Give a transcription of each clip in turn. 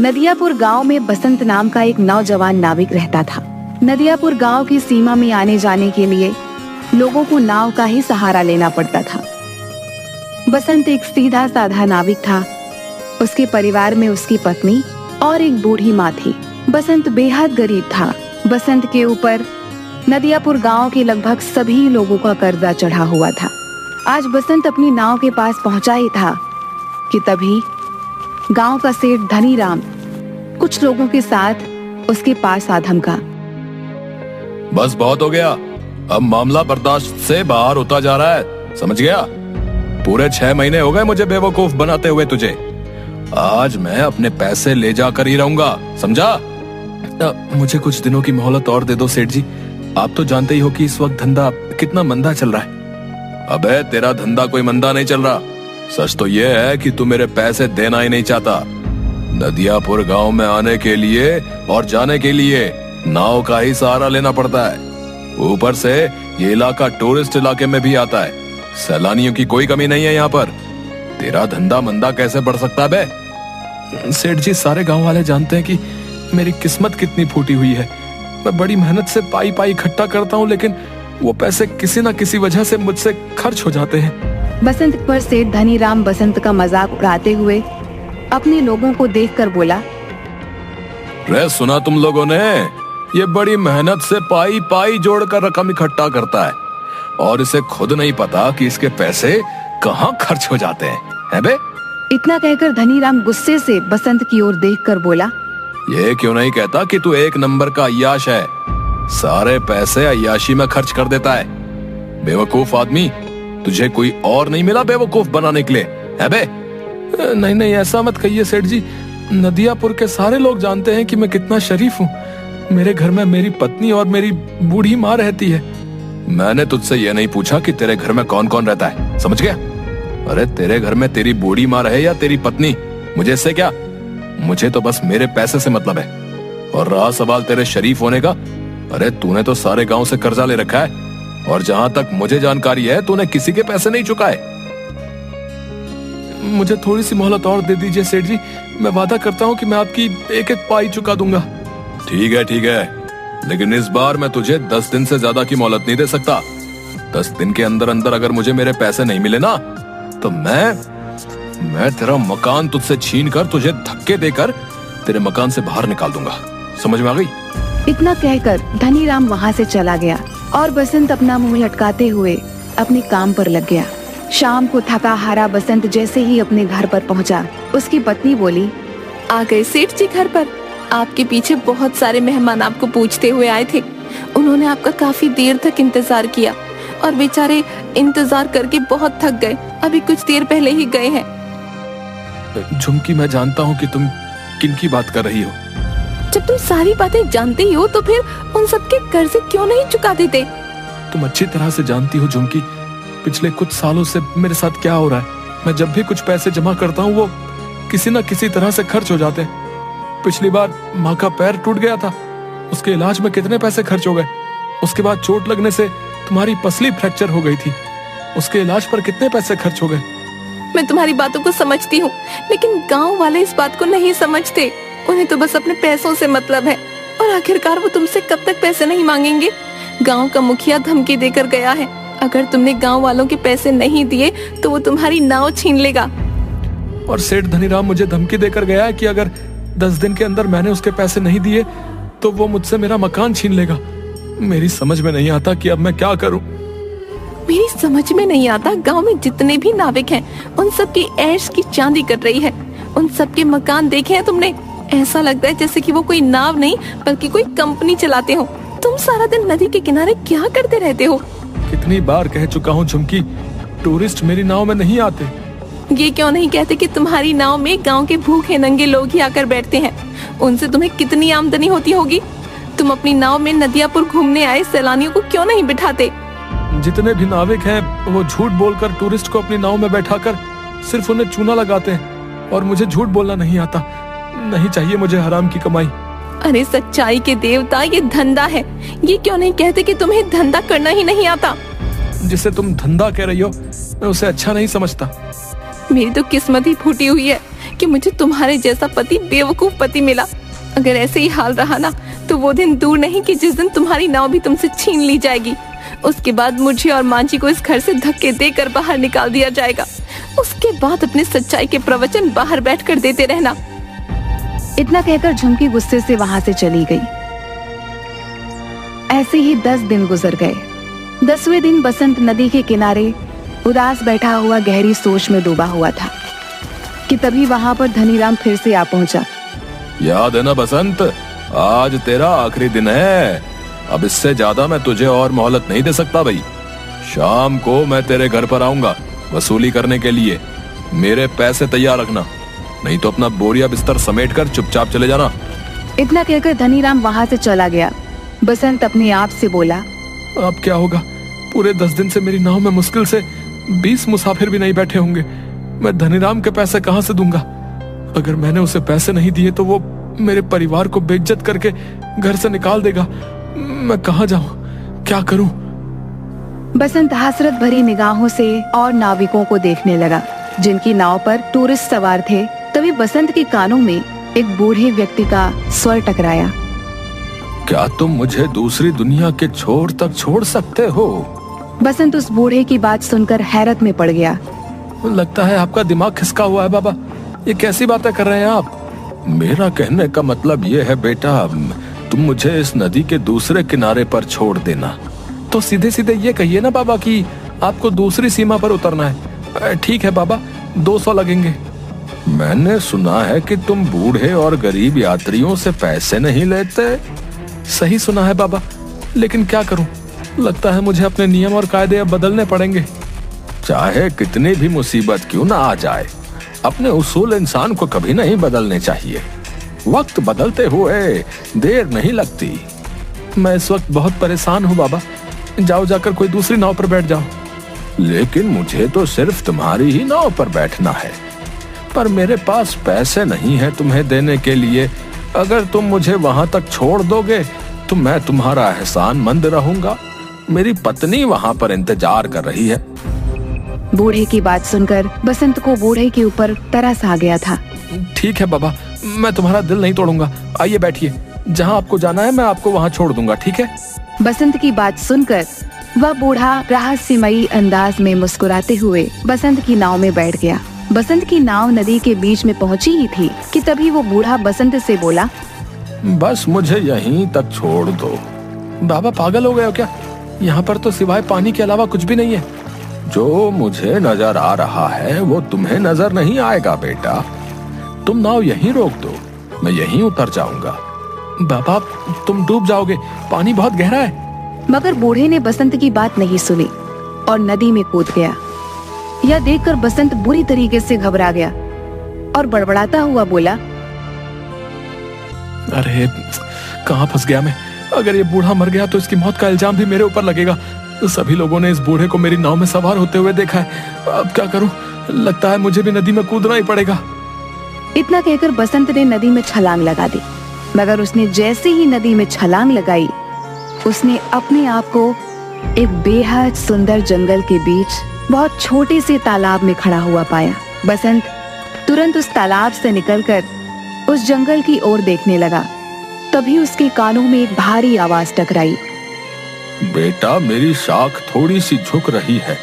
नदियापुर गांव में बसंत नाम का एक नौजवान नाविक रहता था। नदियापुर गांव की सीमा में आने जाने के लिए लोगों को नाव का ही सहारा लेना पड़ता था। बसंत एक सीधा साधा नाविक था। उसके परिवार में उसकी पत्नी और एक बूढ़ी माँ थी। बसंत बेहद गरीब था। बसंत के ऊपर नदियापुर गांव के लगभग सभी लोगों का कर्जा चढ़ा हुआ था। आज बसंत अपनी नाव के पास पहुंचा ही था कि तभी गांव का सेठ धनीराम कुछ लोगों के साथ उसके पास आ धमका। बस बहुत हो गया, अब मामला बर्दाश्त से बाहर होता जा रहा है, समझ गया? पूरे 6 महीने हो गए मुझे बेवकूफ बनाते हुए तुझे। आज मैं अपने पैसे ले जाकर ही रहूंगा, समझा? मुझे कुछ दिनों की मोहलत और दे दो सेठ जी। आप तो जानते ही हो कि इस वक्त धंधा कितना मंदा चल रहा है। अबे तेरा धंधा कोई मंदा नहीं चल रहा। सच तो ये है कि तू मेरे पैसे देना ही नहीं चाहता। नदियापुर गांव में आने के लिए और जाने के लिए नाव का ही सहारा लेना पड़ता है। ऊपर से ये इलाका टूरिस्ट इलाके में भी आता है। सैलानियों की कोई कमी नहीं है यहाँ पर। तेरा धंधा मंदा कैसे बढ़ सकता है बे? सेठ जी, सारे गांव वाले जानते हैं कि मेरी किस्मत कितनी फूटी हुई है। मैं बड़ी मेहनत से पाई पाई इकट्ठा करता हूँ, लेकिन वो पैसे किसी न किसी वजह से मुझसे खर्च हो जाते हैं। बसंत पर सेठ धनीराम बसंत का मजाक उड़ाते हुए अपने लोगों को देखकर बोला। रे सुना तुम लोगों ने, ये बड़ी मेहनत से पाई पाई जोड़कर रकम इकट्ठा करता है और इसे खुद नहीं पता कि इसके पैसे कहाँ खर्च हो जाते हैं बे? इतना कहकर धनीराम गुस्से से बसंत की ओर देखकर बोला। ये क्यों नहीं कहता कि तू एक नंबर का अय्याश है, सारे पैसे अय्याशी में खर्च कर देता है। बेवकूफ आदमी, तुझे कोई और नहीं मिला बेवकूफ बनाने के लिए, है बे? नहीं नहीं, ऐसा मत कहिए सेठ जी। नदियापुर के सारे लोग जानते हैं कि मैं कितना शरीफ हूँ। मेरे घर में मेरी पत्नी और मेरी बूढ़ी माँ रहती है। मैंने तुझसे ये नहीं पूछा कि तेरे घर में कौन कौन रहता है, समझ गया? अरे तेरे घर में तेरी बूढ़ी माँ रहे या तेरी पत्नी, मुझे इससे क्या? मुझे तो बस मेरे पैसे से मतलब है। और रहा सवाल तेरे शरीफ होने का, अरे तूने तो सारे गांव से कर्जा ले रखा है और जहां तक मुझे जानकारी है तूने किसी के पैसे नहीं चुकाए। मुझे थोड़ी सी मोहलत और दे दीजिए सेठ जी। मैं वादा करता हूँ कि मैं आपकी एक एक पाई चुका दूंगा। ठीक है, लेकिन इस बार मैं तुझे 10 दिन से ज्यादा की मोहलत नहीं दे सकता। 10 दिन के अंदर अंदर अगर मुझे मेरे पैसे नहीं मिले ना, तो मैं तेरा मकान तुझसे छीन कर तुझे धक्के देकर तेरे मकान से बाहर निकाल दूंगा। समझ में आ गई? इतना कहकर धनीराम वहाँ से चला गया और बसंत अपना मुंह लटकाते हुए अपने काम पर लग गया। शाम को थका हारा बसंत जैसे ही अपने घर पर पहुंचा, उसकी पत्नी बोली। आ गए सेठ जी घर पर? आपके पीछे बहुत सारे मेहमान आपको पूछते हुए आए थे। उन्होंने आपका काफी देर तक इंतजार किया और बेचारे इंतजार करके बहुत थक गए। अभी कुछ देर पहले ही गए हैं। झुमकी, मैं जानता हूँ कि तुम किनकी बात कर रही हो। जब तुम सारी बातें जानते ही हो तो फिर उन सबके कर्जे क्यों नहीं चुका देते? तुम अच्छी तरह से जानती हो झुमकी, पिछले कुछ सालों से मेरे साथ क्या हो रहा है। मैं जब भी कुछ पैसे जमा करता हूँ वो किसी न किसी तरह से खर्च हो जाते हैं। पिछली बार माँ का पैर टूट गया था, उसके इलाज में कितने पैसे खर्च हो गए। उसके बाद चोट लगने से तुम्हारी पसली फ्रैक्चर हो गई थी, उसके इलाज पर कितने पैसे खर्च हो गए। मैं तुम्हारी बातों को समझती हूँ, लेकिन गाँव वाले इस बात को नहीं समझते। उन्हें तो बस अपने पैसों से मतलब है और आखिरकार वो तुमसे कब तक पैसे नहीं मांगेंगे। गांव का मुखिया धमकी देकर गया है, अगर तुमने गांव वालों के पैसे नहीं दिए तो वो तुम्हारी नाव छीन लेगा। और सेठ धनीराम मुझे धमकी देकर गया है कि अगर 10 दिन के अंदर मैंने उसके पैसे नहीं दिए तो वो मुझसे मेरा मकान छीन लेगा। मेरी समझ में नहीं आता कि अब मैं क्या करूं। मेरी समझ में नहीं आता, गांव में जितने भी नाविक हैं उन सब की ऐश की चांदी कट रही है। उन सब के मकान देखे हैं तुमने? ऐसा लगता है जैसे कि वो कोई नाव नहीं बल्कि कोई कंपनी चलाते हो। तुम सारा दिन नदी के किनारे क्या करते रहते हो? कितनी बार कह चुका हूँ झुमकी, टूरिस्ट मेरी नाव में नहीं आते। ये क्यों नहीं कहते कि तुम्हारी नाव में गांव के भूखे नंगे लोग ही आकर बैठते हैं? उनसे तुम्हें कितनी आमदनी होती होगी। तुम अपनी नाव में नदियापुर घूमने आए सैलानियों को क्यों नहीं बिठाते? जितने भी नाविक हैं वो झूठ बोलकर टूरिस्ट को अपनी नाव में बैठाकर सिर्फ उन्हें चूना लगाते हैं और मुझे झूठ बोलना नहीं आता। नहीं चाहिए मुझे हराम की कमाई। अरे सच्चाई के देवता, ये धंधा है। ये क्यों नहीं कहते कि तुम्हें धंधा करना ही नहीं आता? जिसे तुम धंधा कह रही हो मैं उसे अच्छा नहीं समझता। मेरी तो किस्मत ही फूटी हुई है कि मुझे तुम्हारे जैसा पति, बेवकूफ पति मिला। अगर ऐसे ही हाल रहा ना तो वो दिन दूर नहीं कि जिस दिन तुम्हारी नाव भी तुमसे छीन ली जाएगी। उसके बाद मुझे और माँ जी को इस घर से धक्के देकर बाहर निकाल दिया जाएगा। उसके बाद अपने सच्चाई के प्रवचन बाहर बैठकर देते रहना। इतना कहकर झुमकी गुस्से से वहां से चली गई। ऐसे ही 10 दिन गुजर गए। 10वें दिन बसंत नदी के किनारे उदास बैठा हुआ गहरी सोच में डूबा हुआ था कि तभी वहां पर धनीराम फिर से आ पहुंचा। याद है ना बसंत, आज तेरा आखिरी दिन है। अब इससे ज्यादा मैं तुझे और मोहलत नहीं दे सकता भाई। शाम को मैं तेरे घर पर आऊंगा वसूली करने के लिए। मेरे पैसे तैयार रखना, नहीं तो अपना बोरिया बिस्तर समेटकर चुपचाप चले जाना। इतना कहकर धनीराम वहां से चला गया। बसंत अपने आप से बोला, अब क्या होगा? पूरे 10 दिन से मेरी नाव में मुश्किल से 20 मुसाफिर भी नहीं बैठे होंगे। मैं धनीराम के पैसे कहां से दूंगा? अगर मैंने उसे पैसे नहीं दिए तो वो मेरे परिवार को बेइज्जत करके घर से निकाल देगा। मैं कहां जाऊं? क्या करूं? बसंत हसरत भरी निगाहों से और नाविकों को देखने लगा जिनकी नाव पर टूरिस्ट सवार थे। तभी बसंत के कानों में एक बूढ़े व्यक्ति का स्वर टकराया। क्या तुम मुझे दूसरी दुनिया के छोर तक छोड़ सकते हो? बसंत उस बूढ़े की बात सुनकर हैरत में पड़ गया। लगता है आपका दिमाग खिसका हुआ है बाबा। ये कैसी बातें कर रहे हैं आप? मेरा कहने का मतलब ये है बेटा, तुम मुझे इस नदी के दूसरे किनारे पर छोड़ देना। तो सीधे सीधे ये कहिए ना बाबा कि आपको दूसरी सीमा पर उतरना है। ठीक है बाबा, 200 लगेंगे। मैंने सुना है कि तुम बूढ़े और गरीब यात्रियों से पैसे नहीं लेते। सही सुना है बाबा, लेकिन क्या करूं? लगता है मुझे अपने नियम और कायदे अब बदलने पड़ेंगे। चाहे कितनी भी मुसीबत क्यों ना आ जाए, अपने उसूल इंसान को कभी नहीं बदलने चाहिए। वक्त बदलते हुए देर नहीं लगती। मैं इस वक्त बहुत परेशान हूँ बाबा। जाओ जाकर कोई दूसरी नाव पर बैठ जाओ। लेकिन मुझे तो सिर्फ तुम्हारी ही नाव पर बैठना है, पर मेरे पास पैसे नहीं है तुम्हें देने के लिए। अगर तुम मुझे वहां तक छोड़ दोगे तो मैं तुम्हारा एहसानमंद रहूंगा। मेरी पत्नी वहां पर इंतजार कर रही है। बूढ़े की बात सुनकर बसंत को बूढ़े के ऊपर तरस आ गया था। ठीक है बाबा, मैं तुम्हारा दिल नहीं तोड़ूंगा। आइए बैठिए, जहाँ आपको जाना है मैं आपको वहाँ छोड़ दूंगा, ठीक है? बसंत की बात सुनकर वह बूढ़ा रहस्यमयी अंदाज में मुस्कुराते हुए बसंत की नाव में बैठ गया। बसंत की नाव नदी के बीच में पहुंची ही थी कि तभी वो बूढ़ा बसंत से बोला, बस मुझे यहीं तक छोड़ दो। बाबा पागल हो गए हो क्या? यहाँ पर तो सिवाय पानी के अलावा कुछ भी नहीं है। जो मुझे नजर आ रहा है वो तुम्हें नजर नहीं आएगा बेटा। तुम नाव यहीं रोक दो, मैं यहीं उतर जाऊंगा। बाबा तुम डूब जाओगे, पानी बहुत गहरा है। मगर बूढ़े ने बसंत की बात नहीं सुनी और नदी में कूद गया। यह देखकर बसंत बुरी तरीके से घबरा गया और बड़बड़ाता हुआ बोला, अरे कहाँ फंस गया मैं? अगर ये बूढ़ा मर गया तो इसकी मौत का इल्जाम भी मेरे ऊपर लगेगा। सभी लोगों ने इस बूढ़े को मेरी नाव में सवार होते हुए देखा है। अब क्या करूं? लगता है मुझे भी नदी में कूदना ही पड़ेगा। इतना कहकर बसंत ने नदी में छलांग लगा दी। मगर उसने जैसे ही नदी में छलांग लगाई, उसने अपने आप को एक बेहद सुंदर जंगल के बीच बहुत छोटे से तालाब में खड़ा हुआ पाया। बसंत तुरंत उस तालाब से निकलकर उस जंगल की ओर देखने लगा। तभी उसके कानों में एक भारी आवाज टकराई। बेटा मेरी शाख थोड़ी सी झुक रही है,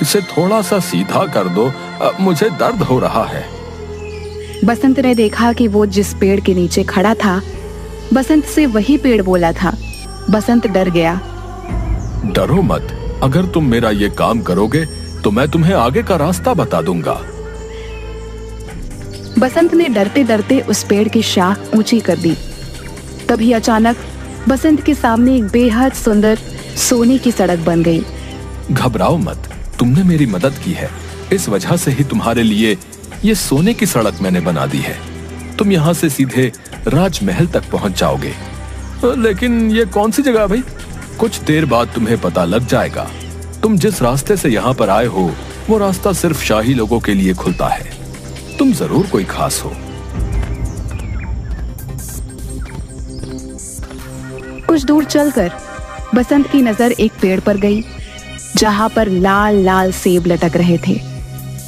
इसे थोड़ा सा सीधा कर दो, मुझे दर्द हो रहा है। बसंत ने देखा कि वो जिस पेड़ के नीचे खड़ा था, बसंत से वही पेड़ बोला था। बसंत डर गया। डरो मत, अगर तुम मेरा ये काम करोगे तो मैं तुम्हें आगे का रास्ता बता दूंगा। बसंत ने डरते डरते उस पेड़ की शाख ऊंची कर दी। तभी अचानक बसंत के सामने एक बेहद सुंदर सोने की सड़क बन गई। घबराओ मत, तुमने मेरी मदद की है, इस वजह से ही तुम्हारे लिए ये सोने की सड़क मैंने बना दी है। तुम यहाँ से सीधे राजमहल तक पहुँच जाओगे। लेकिन ये कौन सी जगह भाई? कुछ देर बाद तुम्हें पता लग जाएगा। तुम जिस रास्ते से यहाँ पर आए हो वो रास्ता सिर्फ शाही लोगों के लिए खुलता है। तुम जरूर कोई खास हो। कुछ दूर चलकर बसंत की नजर एक पेड़ पर गई जहां पर लाल लाल सेब लटक रहे थे।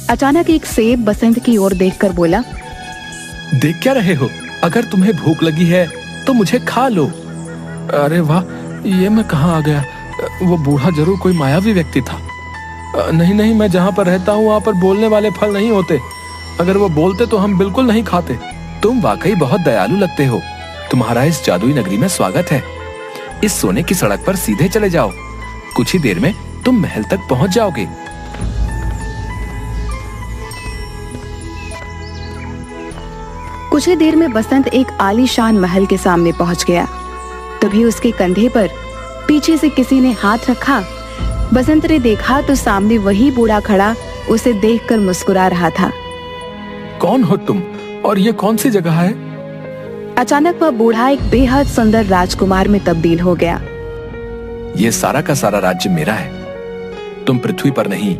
अचानक एक सेब बसंत की ओर देखकर बोला, देख क्या रहे हो? अगर तुम्हें भूख लगी है तो मुझे खा लो। अरे वाह, ये मैं कहाँ आ गया? वो बूढ़ा जरूर कोई मायावी व्यक्ति था। नहीं नहीं, मैं जहाँ पर रहता हूँ वहाँ पर बोलने वाले फल नहीं होते। अगर वो बोलते तो हम बिल्कुल नहीं खाते। तुम वाकई बहुत दयालु लगते हो। तुम्हारा इस जादुई नगरी में स्वागत है। इस सोने की सड़क पर सीधे चले जाओ। कुछ ही देर में तुम महल तक पहुंच जाओगे। कुछ ही देर में बसंत एक आलीशान महल के सामने पहुंच गया। तभी उसके कंधे पर पीछे से किसी ने हाथ रखा। बसंत ने देखा तो सामने वही बूढ़ा खड़ा उसे देखकर मुस्कुरा रहा था। कौन हो तुम और ये कौन सी जगह है? अचानक वह बूढ़ा एक बेहद सुंदर राजकुमार में तब्दील हो गया। ये सारा का सारा राज्य मेरा है। तुम पृथ्वी पर नहीं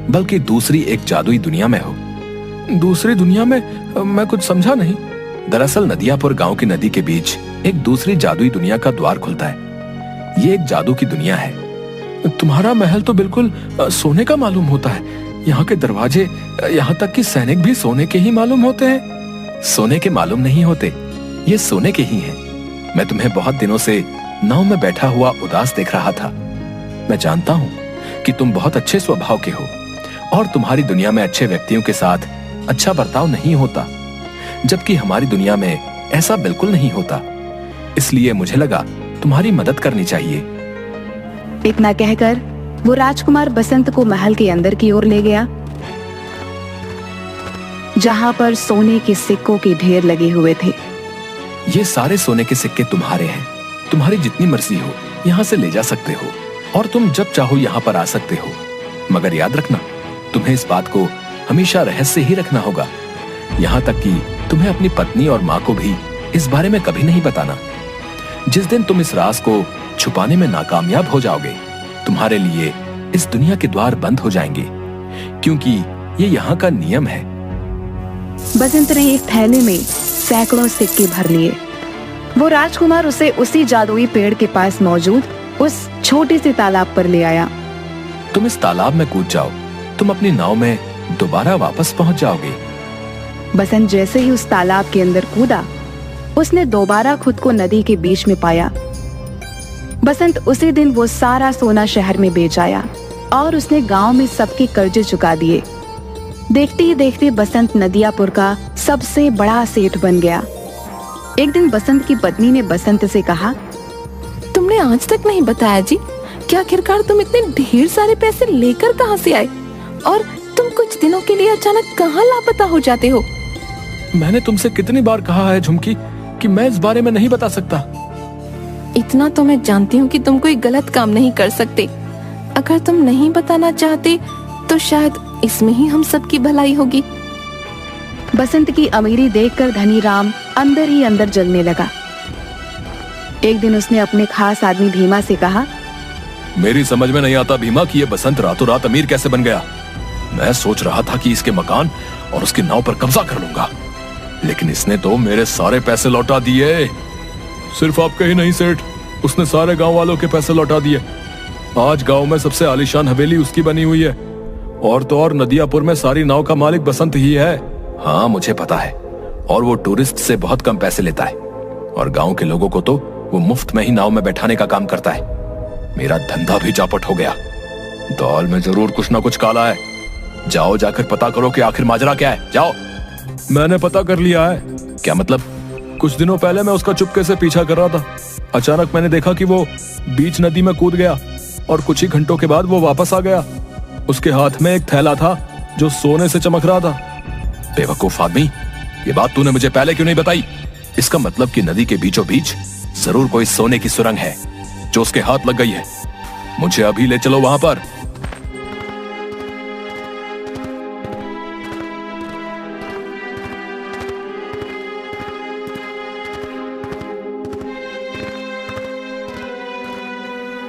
बल्कि दूसरी एक जादुई दुनिया में हो। दूसरी दुनिया में? मैं कुछ समझा नहीं। दरअसल नदियापुर गांव की नदी के बीच एक दूसरी जादुई दुनिया का द्वार खुलता है। ये एक जादू की दुनिया है। तुम्हारा महल तो बिल्कुल सोने का मालूम होता है। यहाँ के दरवाजे, यहाँ तक कि सैनिक भी सोने के ही मालूम होते हैं। सोने के मालूम नहीं होते, ये सोने के ही हैं। मैं तुम्हें बहुत दिनों से नाव में बैठा हुआ उदास देख रहा था। मैं जानता हूँ कि तुम बहुत अच्छे स्वभाव के हो और तुम्हारी दुनिया में अच्छे व्यक्तियों के साथ अच्छा बर्ताव नहीं होता, जबकि हमारी दुनिया में ऐसा बिल्कुल नहीं होता। इसलिए मुझे लगा तुम्हारी मदद करनी चाहिए। इतना कहकर वो राजकुमार बसंत को महल के अंदर की ओर ले गया, जहां पर सोने के सिक्कों के ढेर लगे हुए थे। ये सारे सोने के सिक्के तुम्हारे हैं। तुम्हारी जितनी मर्जी हो यहाँ से ले जा सकते हो और तुम जब चाहो यहाँ पर आ सकते हो। मगर याद रखना, तुम्हें इस बात को हमेशा रहस्य ही रखना होगा। यहाँ तक कि तुम्हें अपनी पत्नी और माँ को भी इस बारे में कभी नहीं बताना। जिस दिन तुम इस राज को छुपाने में नाकामयाब हो जाओगे, तुम्हारे लिए इस दुनिया के द्वार बंद हो जाएंगे, क्योंकि ये यहाँ का नियम है। बसंत ने एक थैले में सैकड़ों सिक्के भर लिए। वो राजकुमार उसे उसी जादुई पेड़ के पास मौजूद उस छोटे से तालाब पर ले आया। तुम इस तालाब में कूद जाओ, तुम अपनी नाव में दोबारा वापस पहुंच जाओगे। बसंत जैसे ही उस तालाब के अंदर कूदा, उसने दोबारा खुद को नदी के बीच में पाया। बसंत उसी दिन वो सारा सोना शहर में बेच आया और उसने गांव में सबके कर्जे चुका दिए। देखते ही देखते बसंत नदियापुर का सबसे बड़ा सेठ बन गया। एक दिन बसंत की पत्नी ने बसंत से कहा, तुमने आज तक नहीं बताया जी, क्या आखिरकार तुम इतने ढेर सारे पैसे लेकर कहाँ से आए और तुम कुछ दिनों के लिए अचानक कहाँ लापता हो जाते हो? मैंने तुमसे कितनी बार कहा है झुमकी कि मैं इस बारे में नहीं बता सकता। इतना तो मैं जानती हूँ कि तुम कोई गलत काम नहीं कर सकते। अगर तुम नहीं बताना चाहते तो शायद इसमें ही हम सबकी भलाई होगी। बसंत की अमीरी देखकर धनी राम अंदर ही अंदर जलने लगा। एक दिन उसने अपने खास आदमी भीमा से कहा, मेरी समझ में नहीं आता भीमा कि ये बसंत रातों रात अमीर कैसे बन गया। मैं सोच रहा था कि इसके मकान और उसकी नाव पर कब्जा कर लूंगा, लेकिन इसने तो मेरे सारे पैसे लौटा दिए। सिर्फ आपके ही नहीं सेठ, उसने सारे गांव वालों के पैसे लौटा दिए। आज गांव में सबसे आलीशान हवेली उसकी बनी हुई है, और तो और नदियापुर में सारी नाव का मालिक बसंत ही है। हाँ मुझे पता है, और वो टूरिस्ट से बहुत कम पैसे लेता है, और गांव के लोगों को तो वो मुफ्त में ही नाव में बैठाने का काम करता है। मेरा धंधा भी चौपट हो गया। दाल में जरूर कुछ ना कुछ काला है। जाओ जाकर पता करो कि आखिर माजरा क्या है। जाओ। मैंने पता कर लिया है। क्या मतलब? कुछ दिनों पहले मैं उसका चुपके से पीछा कर रहा था। अचानक मैंने देखा कि वो बीच नदी में कूद गया और कुछ ही घंटों के बाद वो वापस आ गया। उसके हाथ में एक थैला था जो सोने से चमक रहा था। बेवकूफ आदमी, ये बात तूने मुझे पहले क्यों नहीं बताई? इसका मतलब कि नदी के बीचों बीच जरूर कोई सोने की सुरंग है जो उसके हाथ लग गई है। मुझे अभी ले चलो वहां पर।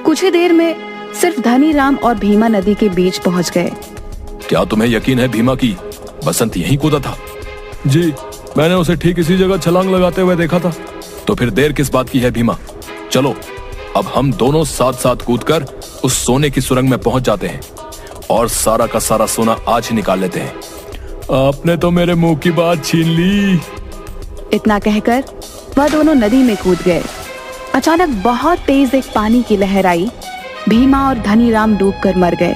कुछ ही देर में सिर्फ धनी राम और भीमा नदी के बीच पहुंच गए। क्या तुम्हें यकीन है भीमा की बसंत यहीं कूदा था? जी, मैंने उसे ठीक इसी जगह छलांग लगाते हुए देखा था। तो फिर देर किस बात की है भीमा? चलो अब हम दोनों साथ साथ कूदकर उस सोने की सुरंग में पहुंच जाते हैं और सारा का सारा सोना आज ही निकाल लेते हैं। आपने तो मेरे मुंह की बात छीन ली। इतना कहकर वह दोनों नदी में कूद गए। अचानक बहुत तेज एक पानी की लहर आई। भीमा और धनीराम डूबकर मर गए।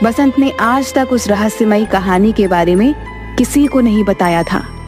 बसंत ने आज तक उस रहस्यमयी कहानी के बारे में किसी को नहीं बताया था।